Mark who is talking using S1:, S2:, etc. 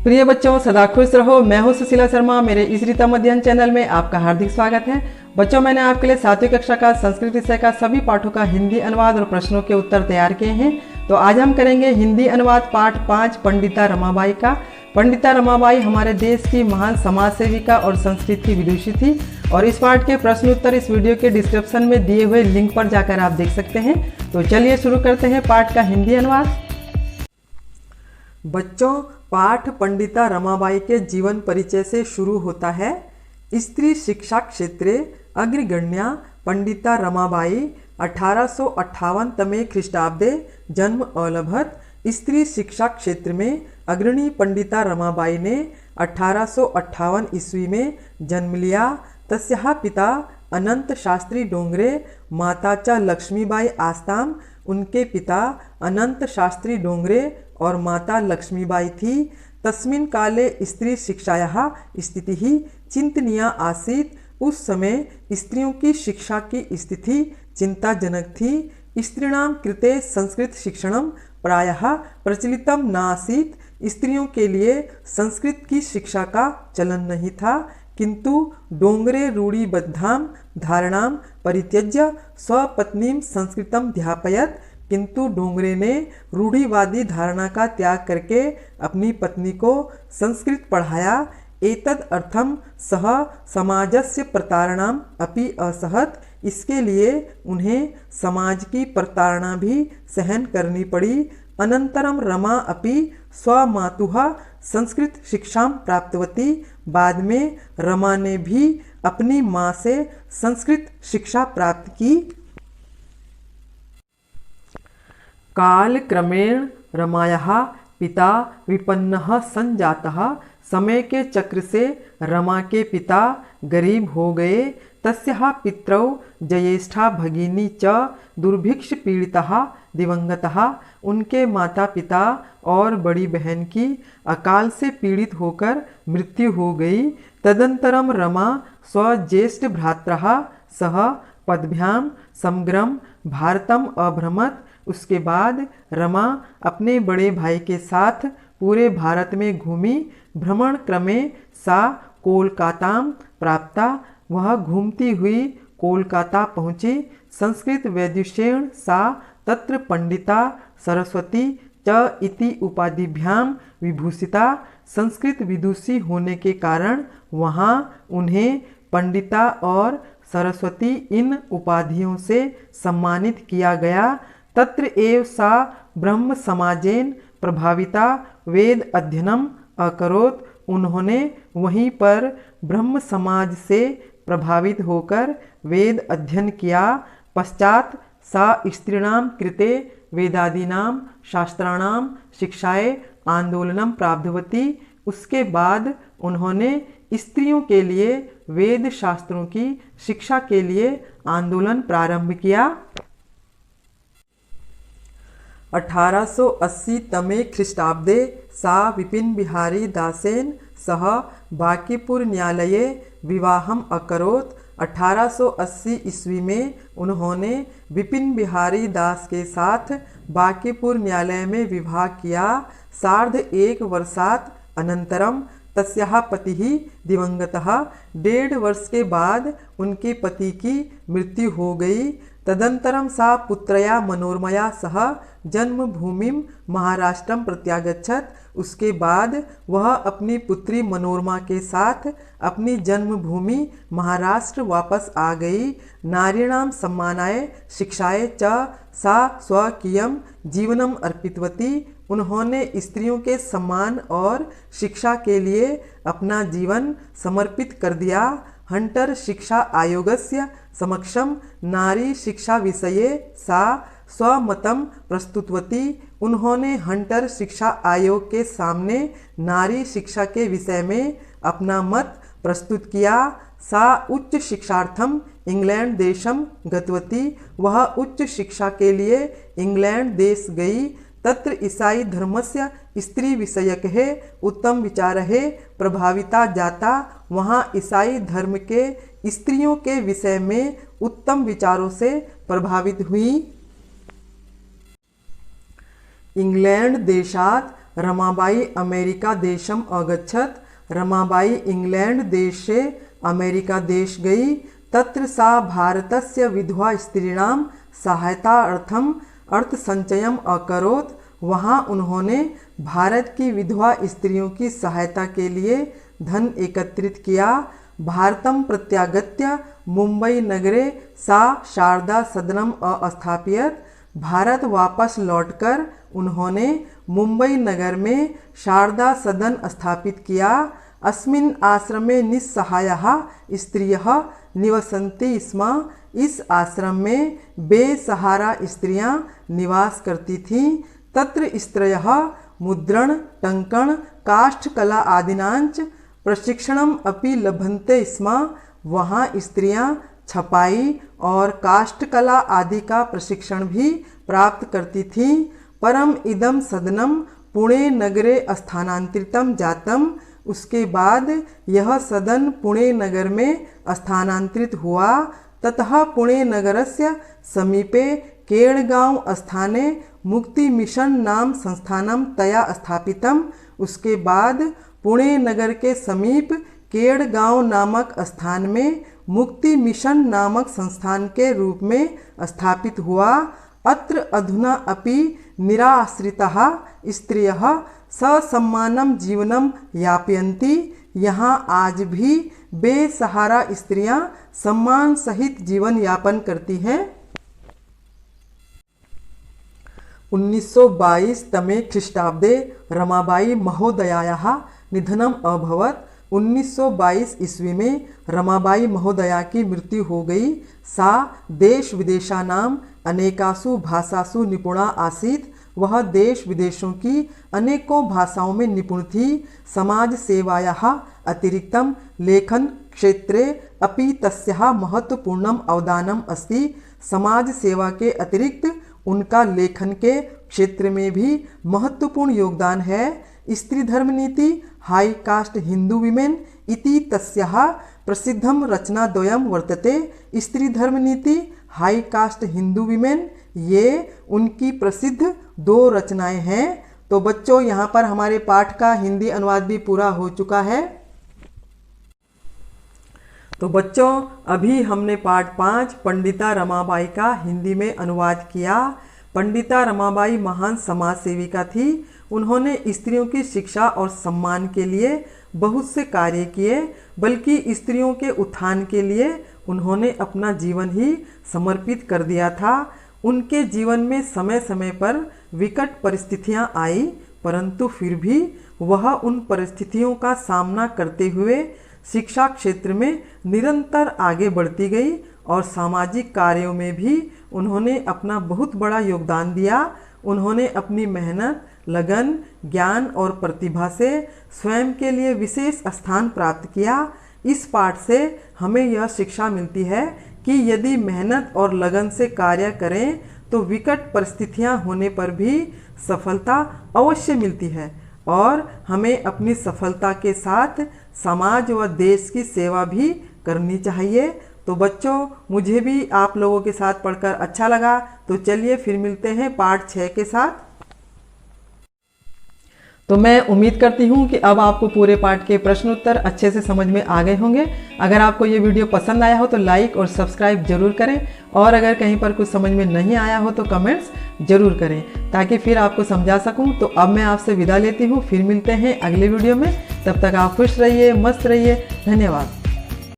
S1: प्रिय बच्चों, सदा खुश रहो। मैं हूं सुशीला शर्मा। मेरे इस रीतम अध्ययन चैनल में आपका हार्दिक स्वागत है। बच्चों, मैंने आपके लिए 7वीं कक्षा का संस्कृत विषय का सभी पाठों का हिंदी अनुवाद और प्रश्नों के उत्तर तैयार किए हैं। तो आज हम करेंगे हिंदी अनुवाद पाठ 5 पंडिता रमाबाई का। पंडिता रमाबाई हमारे देश की महान समाज सेविका और संस्कृत की विदुषी थी और इस पाठ के प्रश्न उत्तर इस वीडियो के डिस्क्रिप्शन में दिए हुए लिंक पर जाकर आप देख सकते हैं। तो चलिए शुरू करते हैं पाठ का हिंदी अनुवाद। बच्चों, पाठ पंडिता रमाबाई के जीवन परिचय से शुरू होता है। स्त्री शिक्षा क्षेत्रे अग्रगण्या पंडिता रमाबाई 1858 तमे ख्रीष्टाब्दे जन्म अलभत। स्त्री शिक्षा क्षेत्र में अग्रणी पंडिता रमाबाई ने 1858 ईस्वी में जन्म लिया। तस्याः पिता अनंत शास्त्री डोंगरे, माता च लक्ष्मीबाई आस्ताम। उनके पिता अनंत शास्त्री डोंगरे और माता लक्ष्मीबाई थी। तस्मिन् काले स्त्री शिक्षायाः स्थितिः चिंतनीया आसीत्। उस समय स्त्रियों की शिक्षा की स्थिति चिंताजनक थी। स्त्रीणां कृते संस्कृत शिक्षणं प्रायः प्रचलितं नासीत्। स्त्रियों के लिए संस्कृत की शिक्षा का चलन नहीं था, किंतु डोंगरे रूढ़िबद्धां धारणां परित्यज्य स्वपत्नीं संस्कृतं ध्यापयत्। किंतु डोंगरे ने रूढ़िवादी धारणा का त्याग करके अपनी पत्नी को संस्कृत पढ़ाया। एतद अर्थम सह समाजस्य प्रतारणाम अपि असहत। इसके लिए उन्हें समाज की प्रताड़ना भी सहन करनी पड़ी। अनंतरम रमा अपि स्वमातुः संस्कृत शिक्षा प्राप्तवती। बाद में रमा ने भी अपनी माँ से संस्कृत शिक्षा प्राप्त की। कालक्रमेण रमायाः पिता विपन्नः संजातः। समय के चक्र से रमा के पिता गरीब हो गए। तस्याः पितरौ ज्येष्ठा भगिनी च दुर्भिक्ष पीड़ितः दिवंगतः। उनके माता पिता और बड़ी बहन की अकाल से पीड़ित होकर मृत्यु हो गई। तदंतरम रमा स्वज्येष्ठ भ्रातरः सह पद्भ्यां समग्रम भारतम अभ्रमत। उसके बाद रमा अपने बड़े भाई के साथ पूरे भारत में घूमी। भ्रमण क्रमे सा कोलकातां प्राप्ता। वह घूमती हुई कोलकाता पहुँची। संस्कृत वैदुष्येण सा तत्र पंडिता सरस्वती च इति उपाधिभ्यां विभूषिता। संस्कृत विदुषी होने के कारण वहाँ उन्हें पंडिता और सरस्वती इन उपाधियों से सम्मानित किया गया। तत्र एव सा ब्रह्म समाजेन प्रभाविता वेद अध्ययनम अकरोत्। उन्होंने वहीं पर ब्रह्म समाज से प्रभावित होकर वेद अध्ययन किया। पश्चात सा स्त्रीणां कृते वेदादीनां शास्त्राणां शिक्षाए आंदोलनम प्राप्तवती। उसके बाद उन्होंने स्त्रियों के लिए वेद शास्त्रों की शिक्षा के लिए आंदोलन प्रारंभ किया। 1880 तमे ख्रीष्टाब्दे सा विपिन बिहारी दासेन सह बांकीपुर न्यायालये विवाहम अकरोत्। 1880 ईस्वी में उन्होंने विपिन बिहारी दास के साथ बांकीपुर न्यायालय में विवाह किया। सार्ध 1 वर्षात् अनंतरम तस्याः पतिः दिवंगतः। 1.5 वर्ष के बाद उनके पति की मृत्यु हो गई। तदंतरम सा पुत्रया मनोरमया सह जन्मभूमिम महाराष्ट्रम प्रत्यागच्छत। उसके बाद वह अपनी पुत्री मनोरमा के साथ अपनी जन्मभूमि महाराष्ट्र वापस आ गई। नारीणां सम्मानाय शिक्षाय च सा स्वकीयं जीवनम अर्पितवती। उन्होंने स्त्रियों के सम्मान और शिक्षा के लिए अपना जीवन समर्पित कर दिया। हंटर शिक्षा आयोगस्य समक्षम नारी शिक्षा विषये सा स्वमतं प्रस्तुतवती। उन्होंने हंटर शिक्षा आयोग के सामने नारी शिक्षा के विषय में अपना मत प्रस्तुत किया। सा उच्च शिक्षार्थम इंग्लैंड देशम गतवती। वह उच्च शिक्षा के लिए इंग्लैंड देश गई। तत्र ईसाई धर्मस्य स्त्री विषयकः उत्तम विचारः प्रभाविता जाता। वहाँ ईसाई धर्म के स्त्रियों के विषय में उत्तम विचारों से प्रभावित हुई। इंग्लैंड देशात रमाबाई अमेरिका देशम अगच्छत। रमाबाई इंग्लैंड देशे अमेरिका देश गई। तत्र सा भारतस्य विधवा स्त्रीणां सहायतार्थम अर्थसंचयम अकरोत्। वहाँ उन्होंने भारत की विधवा स्त्रियों की सहायता के लिए धन एकत्रित किया। भारतम प्रत्यागत्य मुंबई नगरे सा शारदा सदनम अस्थापियत। भारत वापस लौटकर उन्होंने मुंबई नगर में शारदा सदन स्थापित किया। अस्मिन् आश्रमे निस्सहायाः स्त्रियः निवसन्ति स्म। इस आश्रम में बेसहारा स्त्रियां निवास करती थीं। तत्र स्त्रियः मुद्रण, टंकण, काष्ठकला आदिनांच प्रशिक्षणम अपि लभन्ते स्म। वहाँ स्त्रियां छपाई और काष्ठकला आदि का प्रशिक्षण भी प्राप्त करती थीं। परम इदम सदनम पुणे नगरे स्थानांतरितम जातम। उसके बाद यह सदन पुणे नगर में स्थानांतरित हुआ। ततः पुणे नगरस्य समीपे केड़गांव स्थाने मुक्ति मिशन नाम संस्थानम तया स्थापितम। उसके बाद पुणे नगर के समीप केड़गांव नामक स्थान में मुक्ति मिशन नामक संस्थान के रूप में स्थापित हुआ। अत्र अधुना अपि निराश्रिताः स्त्रियः ससम्मानं जीवनं यापयन्ति। यहाँ आज भी बेसहारा स्त्रियां सम्मान सहित जीवन यापन करती हैं। 1922 तमे ख्रीष्टाब्दे रमाबाई महोदयायाः निधनम अभवत्। 1922 ईस्वी में रमाबाई महोदया की मृत्यु हो गई। सा देश विदेशानाम अनेकासु भाषासु निपुणा आसीत्। वह देश विदेशों की अनेकों भाषाओं में निपुण थी। समाज सेवायाः अतिरिक्तम लेखन क्षेत्रे अपि तस्याः महत्वपूर्णम अवदानम अस्ति। समाज सेवा के अतिरिक्त उनका लेखन के क्षेत्र में भी महत्वपूर्ण योगदान है। स्त्री धर्म नीति हाई कास्ट हिंदू विमेन इति तस्याः प्रसिद्धम रचनाद्वयम वर्तते। स्त्री धर्म नीति हाई कास्ट हिंदू विमेन, ये उनकी प्रसिद्ध 2 रचनाएं हैं। तो बच्चों, यहाँ पर हमारे पाठ का हिंदी अनुवाद भी पूरा हो चुका है। तो बच्चों, अभी हमने पाठ 5 पंडिता रमाबाई का हिंदी में अनुवाद किया। पंडिता रमाबाई महान समाज सेविका थी। उन्होंने स्त्रियों की शिक्षा और सम्मान के लिए बहुत से कार्य किए, बल्कि स्त्रियों के उत्थान के लिए उन्होंने अपना जीवन ही समर्पित कर दिया था। उनके जीवन में समय समय पर विकट परिस्थितियां आई, परंतु फिर भी वह उन परिस्थितियों का सामना करते हुए शिक्षा क्षेत्र में निरंतर आगे बढ़ती गई और सामाजिक कार्यों में भी उन्होंने अपना बहुत बड़ा योगदान दिया। उन्होंने अपनी मेहनत, लगन, ज्ञान और प्रतिभा से स्वयं के लिए विशेष स्थान प्राप्त किया। इस पाठ से हमें यह शिक्षा मिलती है कि यदि मेहनत और लगन से कार्य करें तो विकट परिस्थितियां होने पर भी सफलता अवश्य मिलती है और हमें अपनी सफलता के साथ समाज व देश की सेवा भी करनी चाहिए। तो बच्चों, मुझे भी आप लोगों के साथ पढ़कर अच्छा लगा। तो चलिए फिर मिलते हैं पाठ 6 के साथ। तो मैं उम्मीद करती हूँ कि अब आपको पूरे पाठ के प्रश्न उत्तर अच्छे से समझ में आ गए होंगे। अगर आपको ये वीडियो पसंद आया हो तो लाइक और सब्सक्राइब जरूर करें, और अगर कहीं पर कुछ समझ में नहीं आया हो तो कमेंट्स जरूर करें, ताकि फिर आपको समझा सकूं। तो अब मैं आपसे विदा लेती हूँ, फिर मिलते हैं अगले वीडियो में। तब तक आप खुश रहिए, मस्त रहिए। धन्यवाद।